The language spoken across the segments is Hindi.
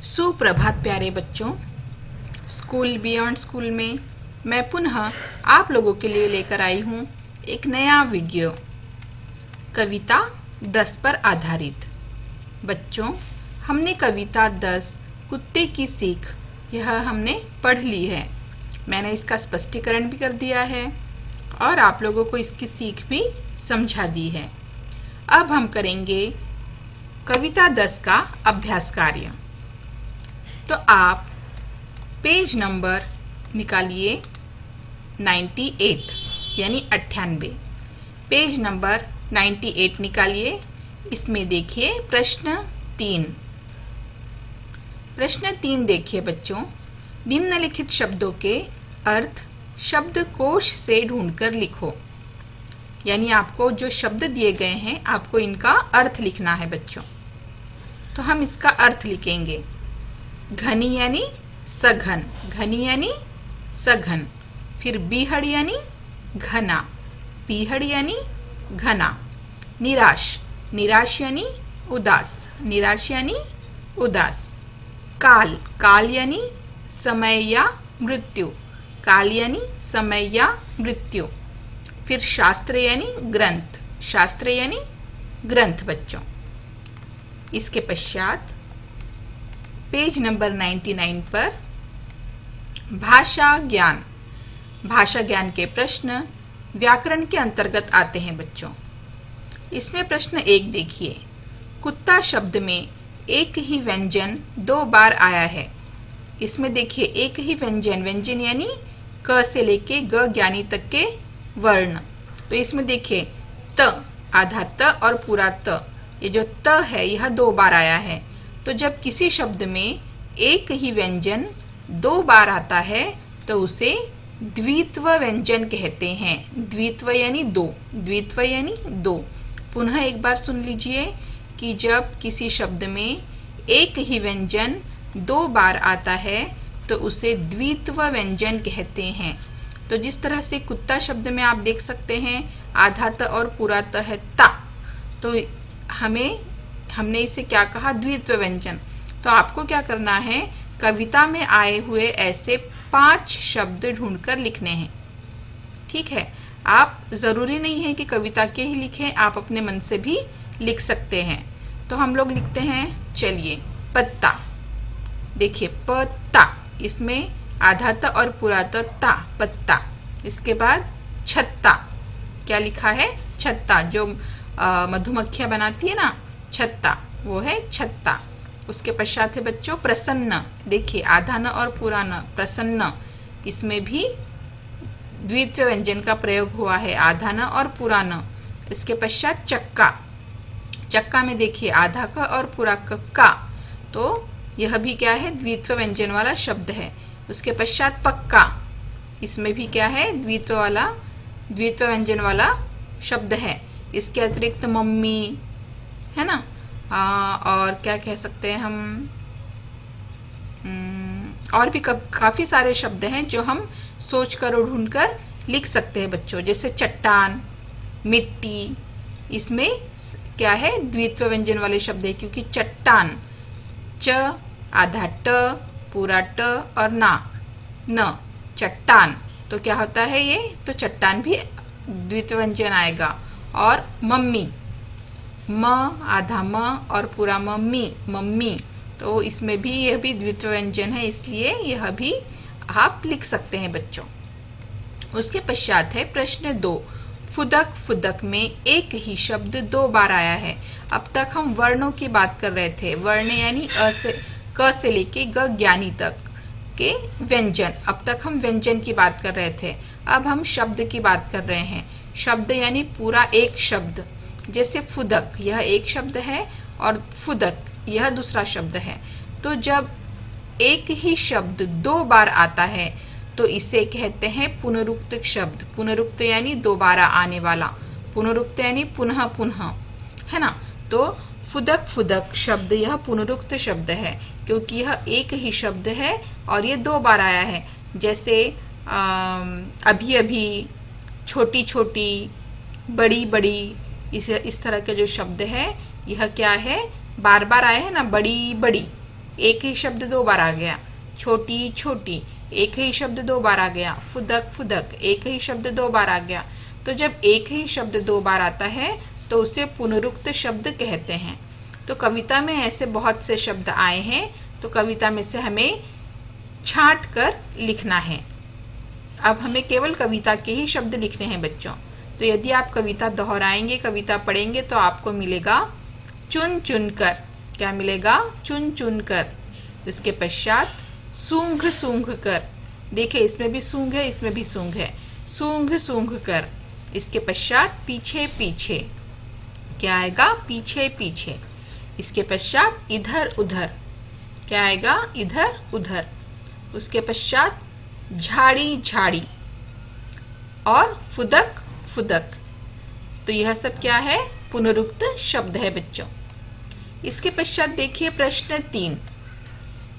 सुप्रभात प्यारे बच्चों। स्कूल बियॉन्ड स्कूल में मैं पुनः आप लोगों के लिए लेकर आई हूँ एक नया वीडियो कविता 10 पर आधारित। बच्चों, हमने कविता 10 कुत्ते की सीख यह हमने पढ़ ली है। मैंने इसका स्पष्टीकरण भी कर दिया है और आप लोगों को इसकी सीख भी समझा दी है। अब हम करेंगे कविता 10 का अभ्यास कार्य। तो आप पेज नंबर निकालिए 98 यानी 98। पेज नंबर 98 निकालिए। इसमें देखिए प्रश्न 3। प्रश्न 3 देखिए बच्चों, निम्नलिखित शब्दों के अर्थ शब्दकोश से ढूंढकर लिखो। यानी आपको जो शब्द दिए गए हैं आपको इनका अर्थ लिखना है बच्चों। तो हम इसका अर्थ लिखेंगे। घनी यानी सघन, घनी यानी सघन। फिर बीहड़ यानी घना, बीहड़ यानी घना। निराश, निराश यानी उदास, निराश यानी उदास। काल, काल यानी समय या मृत्यु, काल यानी समय या मृत्यु। फिर शास्त्र यानी ग्रंथ, शास्त्र यानी ग्रंथ बच्चों। इसके पश्चात पेज नंबर 99 पर भाषा ज्ञान, भाषा ज्ञान के प्रश्न व्याकरण के अंतर्गत आते हैं बच्चों। इसमें प्रश्न 1 देखिए, कुत्ता शब्द में एक ही व्यंजन 2 बार आया है। इसमें देखिए एक ही व्यंजन, व्यंजन यानी क से लेके ग ज्ञानी तक के वर्ण। तो इसमें देखिए त, आधा त और पूरा त, ये जो त है यह 2 बार आया है। तो जब किसी शब्द में एक ही व्यंजन 2 बार आता है तो उसे द्वित्व व्यंजन कहते हैं। द्वित्व यानी 2, द्वित्व यानी 2। पुनः एक बार सुन लीजिए कि जब किसी शब्द में एक ही व्यंजन 2 बार आता है तो उसे द्वित्व व्यंजन कहते हैं। तो जिस तरह से कुत्ता शब्द में आप देख सकते हैं आधा त और पूरा त है ता, तो हमने इसे क्या कहा, द्वित्व व्यंजन। तो आपको क्या करना है, कविता में आए हुए ऐसे 5 शब्द ढूंढकर लिखने हैं। ठीक है, आप ज़रूरी नहीं है कि कविता के ही लिखें, आप अपने मन से भी लिख सकते हैं। तो हम लोग लिखते हैं, चलिए पत्ता। देखिए पत्ता, इसमें आधा त और पूरा त ता, पत्ता। इसके बाद छत्ता, क्या लिखा है, छत्ता। जो मधुमक्खियाँ बनाती है ना, छत्ता, वो है छत्ता। उसके पश्चात है बच्चों प्रसन्न। देखिए आधा न और पूरा न, प्रसन्न। इसमें भी द्वित्व व्यंजन का प्रयोग हुआ है, आधा न और पूरा न। इसके पश्चात चक्का, चक्का में देखिए आधा का और पूरा का, तो यह भी क्या है, द्वित्व व्यंजन वाला शब्द है। उसके पश्चात पक्का, इसमें भी क्या है, द्वित्व व्यंजन वाला शब्द है। इसके अतिरिक्त मम्मी है ना, और क्या कह सकते हैं हम, और भी काफ़ी सारे शब्द हैं जो हम सोच कर और ढूंढ कर लिख सकते हैं बच्चों। जैसे चट्टान, मिट्टी, इसमें क्या है, द्वित्व व्यंजन वाले शब्द है, क्योंकि चट्टान च, आधा ट, पूरा ट और ना न, चट्टान। तो क्या होता है ये, तो चट्टान भी द्वित्व व्यंजन आएगा। और मम्मी, म, आधा म और पूरा मम्मी, मम्मी, तो इसमें भी यह भी द्वित्व व्यंजन है, इसलिए यह भी आप लिख सकते हैं बच्चों। उसके पश्चात है प्रश्न 2, फुदक, फुदक में एक ही शब्द 2 बार आया है। अब तक हम वर्णों की बात कर रहे थे, वर्ण यानी क से लेके ग ज्ञानी तक के व्यंजन। अब तक हम व्यंजन की बात कर रहे थे, अब हम शब्द की बात कर रहे हैं। शब्द यानी पूरा एक शब्द। जैसे फुदक, यह एक शब्द है और फुदक यह दूसरा शब्द है। तो जब एक ही शब्द 2 बार आता है तो इसे कहते हैं पुनरुक्त शब्द। पुनरुक्त यानी दोबारा आने वाला, पुनरुक्त यानी पुनः पुनः, है ना। तो फुदक, फुदक शब्द यह पुनरुक्त शब्द है, क्योंकि यह एक ही शब्द है और ये 2 बार आया है। जैसे अभी अभी, छोटी छोटी, बड़ी बड़ी, इस तरह के जो शब्द है यह क्या है, बार बार आए हैं ना, बड़ी बड़ी, एक ही शब्द 2 बार आ गया। छोटी छोटी, एक ही शब्द 2 बार आ गया। फुदक फुदक, एक ही शब्द 2 बार आ गया। तो जब एक ही शब्द 2 बार आता है तो उसे पुनरुक्त शब्द कहते हैं। तो कविता में ऐसे बहुत से शब्द आए हैं, तो कविता में से हमें छांट कर लिखना है। अब हमें केवल कविता के ही शब्द लिखने हैं बच्चों। तो यदि आप कविता दोहराएंगे, कविता पढ़ेंगे तो आपको मिलेगा चुन चुन कर। क्या मिलेगा? चुन चुन कर। इसके पश्चात सूंघ सूंघ कर। देखिए इसमें भी सूंघ है, इसमें भी सूंघ है। सूंघ सूंघ कर। इसके पश्चात पीछे पीछे। क्या आएगा? पीछे पीछे। इसके पश्चात इधर उधर। क्या आएगा? इधर उधर। उसके पश्चात झाड़ी झाड़ी और फुदक फुदक। तो यह सब क्या है? पुनरुक्त शब्द है बच्चों। इसके पश्चात देखिए प्रश्न 3।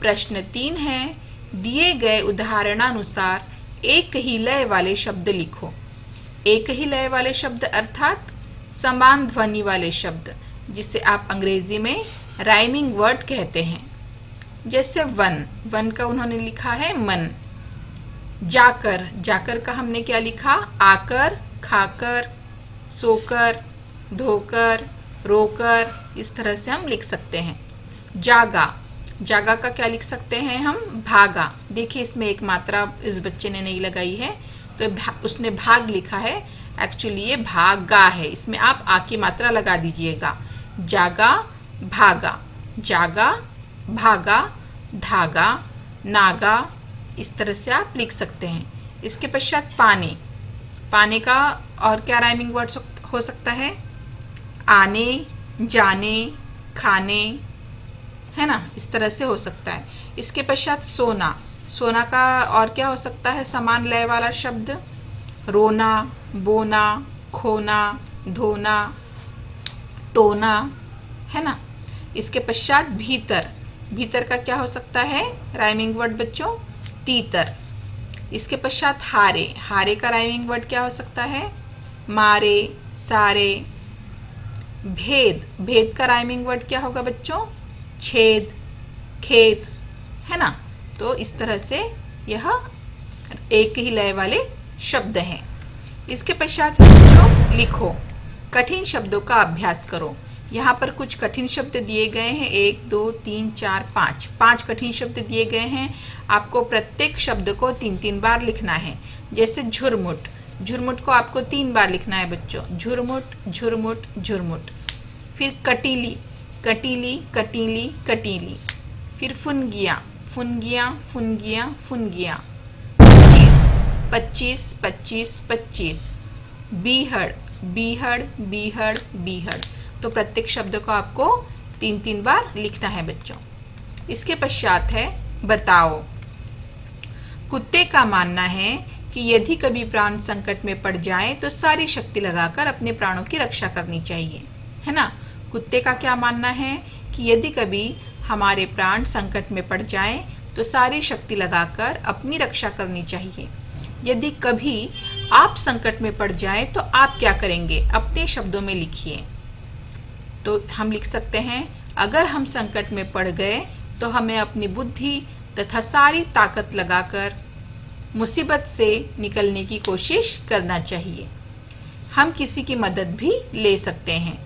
प्रश्न 3 है, दिए गए उदाहरणानुसार एक ही लय वाले शब्द लिखो। एक ही लय वाले शब्द अर्थात समान ध्वनि वाले शब्द, जिसे आप अंग्रेजी में राइमिंग वर्ड कहते हैं। जैसे वन, वन का उन्होंने लिखा है मन। जाकर, जाकर का हमने क्या लिखा? आकर, खाकर, सोकर, धोकर, रोकर। इस तरह से हम लिख सकते हैं। जागा, जागा का क्या लिख सकते हैं हम? भागा। देखिए इसमें एक मात्रा इस बच्चे ने नहीं लगाई है, तो उसने भाग लिखा है, एक्चुअली ये भागा है। इसमें आप आ की मात्रा लगा दीजिएगा। जागा, भागा, जागा, भागा, धागा, नागा। इस तरह से आप लिख सकते हैं। इसके पश्चात पाने, पाने का और क्या राइमिंग वर्ड हो सकता है? आने, जाने, खाने, है ना? इस तरह से हो सकता है। इसके पश्चात सोना, सोना का और क्या हो सकता है समान लय वाला शब्द? रोना, बोना, खोना, धोना, टोना, है ना? इसके पश्चात भीतर, भीतर का क्या हो सकता है राइमिंग वर्ड बच्चों? तीतर। इसके पश्चात हारे, हारे का राइमिंग वर्ड क्या हो सकता है? मारे, सारे। भेद, भेद का राइमिंग वर्ड क्या होगा बच्चों? छेद, खेत, है ना? तो इस तरह से यह एक ही लय वाले शब्द हैं। इसके पश्चात बच्चों लिखो, कठिन शब्दों का अभ्यास करो। यहाँ पर कुछ कठिन शब्द दिए गए हैं। 1 2 3 4 5, 5 कठिन शब्द दिए गए हैं। आपको प्रत्येक शब्द को 3-3 बार लिखना है। जैसे झुरमुट, झुरमुट को आपको 3 बार लिखना है बच्चों। झुरमुट, झुरमुट, झुरमुट। फिर कटीली, कटीली, कटीली, कटीली। फिर फुनगिया, फुनगिया, फुनगिया, फुनगिया। 25, 25, 25, 25। बीहड़, बीहड़, बीहड़, बीहड़। तो प्रत्येक शब्द को आपको 3-3 बार लिखना है बच्चों। इसके पश्चात है बताओ। कुत्ते का मानना है कि यदि कभी प्राण संकट में पड़ जाए तो सारी शक्ति लगाकर अपने प्राणों की रक्षा करनी चाहिए, है ना? कुत्ते का क्या मानना है कि यदि कभी हमारे प्राण संकट में पड़ जाए तो सारी शक्ति लगाकर अपनी रक्षा करनी चाहिए। यदि कभी आप संकट में पड़ जाए तो आप क्या करेंगे? अपने शब्दों में लिखिए। तो हम लिख सकते हैं, अगर हम संकट में पड़ गए तो हमें अपनी बुद्धि तथा सारी ताकत लगाकर मुसीबत से निकलने की कोशिश करना चाहिए। हम किसी की मदद भी ले सकते हैं।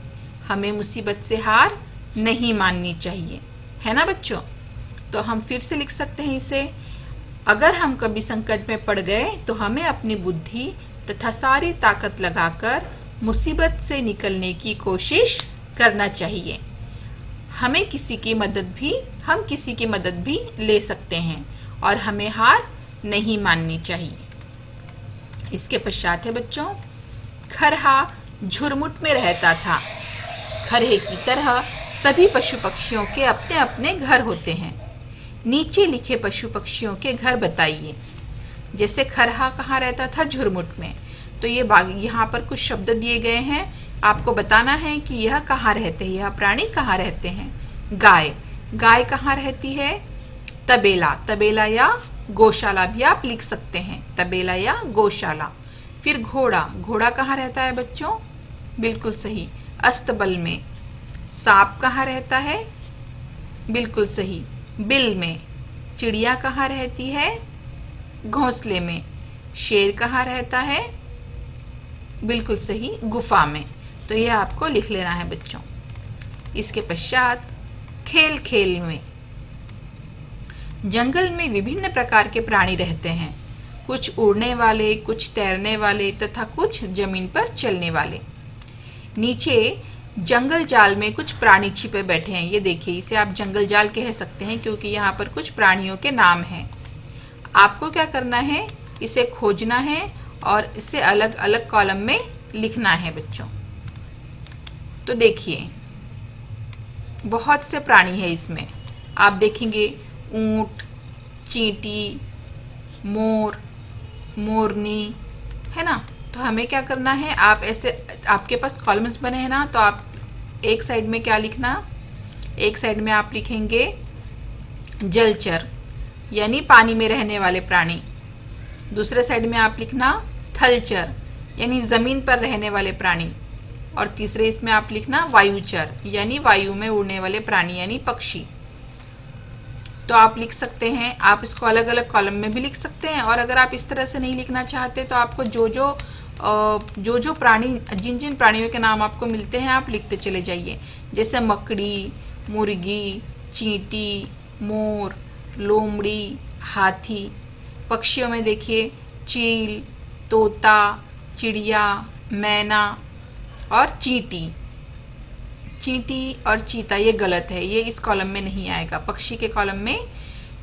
हमें मुसीबत से हार नहीं माननी चाहिए, है ना बच्चों? तो हम फिर से लिख सकते हैं इसे, अगर हम कभी संकट में पड़ गए तो हमें अपनी बुद्धि तथा सारी ताकत लगाकर मुसीबत से निकलने की कोशिश करना चाहिए। हम किसी की मदद भी ले सकते हैं और हमें हार नहीं माननी चाहिए। इसके पश्चात है बच्चों, खरहा झुरमुट में रहता था। खरहे की तरह सभी पशु पक्षियों के अपने अपने घर होते हैं। नीचे लिखे पशु पक्षियों के घर बताइए। जैसे खरहा कहाँ रहता था? झुरमुट में। तो ये यहाँ पर कुछ शब्द दिए गए हैं, आपको बताना है कि यह कहाँ रहते हैं, यह प्राणी कहाँ रहते हैं। गाय, गाय कहाँ रहती है? तबेला, तबेला या गौशाला भी आप लिख सकते हैं, तबेला या गौशाला। फिर घोड़ा, घोड़ा कहाँ रहता है बच्चों? बिल्कुल सही, अस्तबल में। सांप कहाँ रहता है? बिल्कुल सही, बिल में। चिड़िया कहाँ रहती है? घोंसले में। शेर कहाँ रहता है? बिल्कुल सही, गुफा में। तो ये आपको लिख लेना है बच्चों। इसके पश्चात खेल खेल में। जंगल में विभिन्न प्रकार के प्राणी रहते हैं, कुछ उड़ने वाले, कुछ तैरने वाले तथा कुछ जमीन पर चलने वाले। नीचे जंगल जाल में कुछ प्राणी छिपे बैठे हैं। ये देखिए, इसे आप जंगल जाल कह सकते हैं क्योंकि यहाँ पर कुछ प्राणियों के नाम हैं। आपको क्या करना है, इसे खोजना है और इसे अलग अलग कॉलम में लिखना है बच्चों। तो देखिए, बहुत से प्राणी है इसमें। आप देखेंगे ऊंट, चींटी, मोर, मोरनी, है ना। तो हमें क्या करना है, आप ऐसे, आपके पास कॉलम्स बने हैं ना, तो आप एक साइड में क्या लिखना, एक साइड में आप लिखेंगे जलचर यानी पानी में रहने वाले प्राणी। दूसरे साइड में आप लिखना थलचर यानी ज़मीन पर रहने वाले प्राणी। और तीसरे इसमें आप लिखना वायुचर यानी वायु में उड़ने वाले प्राणी यानी पक्षी। तो आप लिख सकते हैं, आप इसको अलग अलग कॉलम में भी लिख सकते हैं। और अगर आप इस तरह से नहीं लिखना चाहते तो आपको जो प्राणी, जिन जिन प्राणियों के नाम आपको मिलते हैं आप लिखते चले जाइए। जैसे मकड़ी, मुर्गी, चींटी, मोर, लोमड़ी, हाथी। पक्षियों में देखिए चील, तोता, चिड़िया, मैना और चींटी। चींटी और चीता ये गलत है, ये इस कॉलम में नहीं आएगा। पक्षी के कॉलम में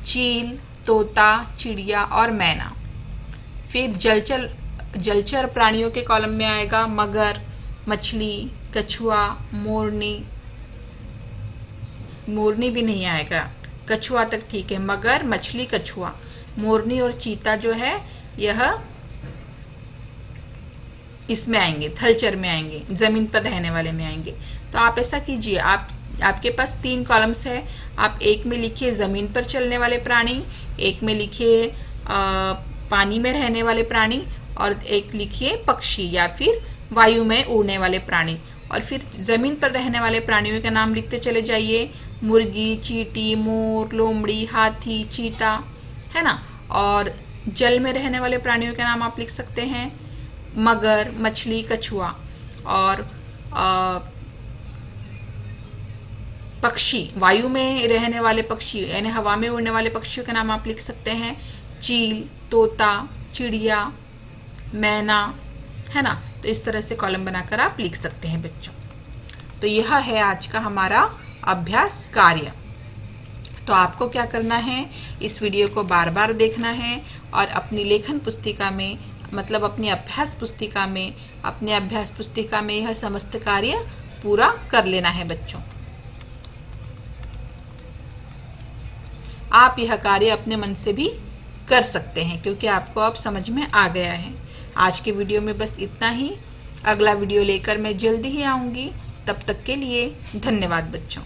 चील, तोता, चिड़िया और मैना। फिर जलचर प्राणियों के कॉलम में आएगा मगर, मछली, कछुआ, मोरनी। मोरनी भी नहीं आएगा, कछुआ तक ठीक है। मगर, मछली, कछुआ। मोरनी और चीता जो है यह इसमें आएंगे, थलचर में आएंगे, ज़मीन पर रहने वाले में आएंगे। तो आप ऐसा कीजिए, आपके पास 3 कॉलम्स है। आप एक में लिखिए ज़मीन पर चलने वाले प्राणी, एक में लिखिए पानी में रहने वाले प्राणी और एक लिखिए पक्षी या फिर वायु में उड़ने वाले प्राणी। और फिर ज़मीन पर रहने वाले प्राणियों के नाम लिखते चले जाइए, मुर्गी, चींटी, मोर, लोमड़ी, हाथी, चीता, है ना। और जल में रहने वाले प्राणियों के नाम आप लिख सकते हैं मगर, मछली, कछुआ। और पक्षी, वायु में रहने वाले पक्षी यानी हवा में उड़ने वाले पक्षियों के नाम आप लिख सकते हैं चील, तोता, चिड़िया, मैना, है ना। तो इस तरह से कॉलम बनाकर आप लिख सकते हैं बच्चों। तो यह है आज का हमारा अभ्यास कार्य। तो आपको क्या करना है, इस वीडियो को बार बार देखना है और अपनी लेखन पुस्तिका में, मतलब अपनी अभ्यास पुस्तिका में यह समस्त कार्य पूरा कर लेना है बच्चों। आप यह कार्य अपने मन से भी कर सकते हैं क्योंकि आपको अब समझ में आ गया है। आज के वीडियो में बस इतना ही। अगला वीडियो लेकर मैं जल्दी ही आऊँगी। तब तक के लिए धन्यवाद बच्चों।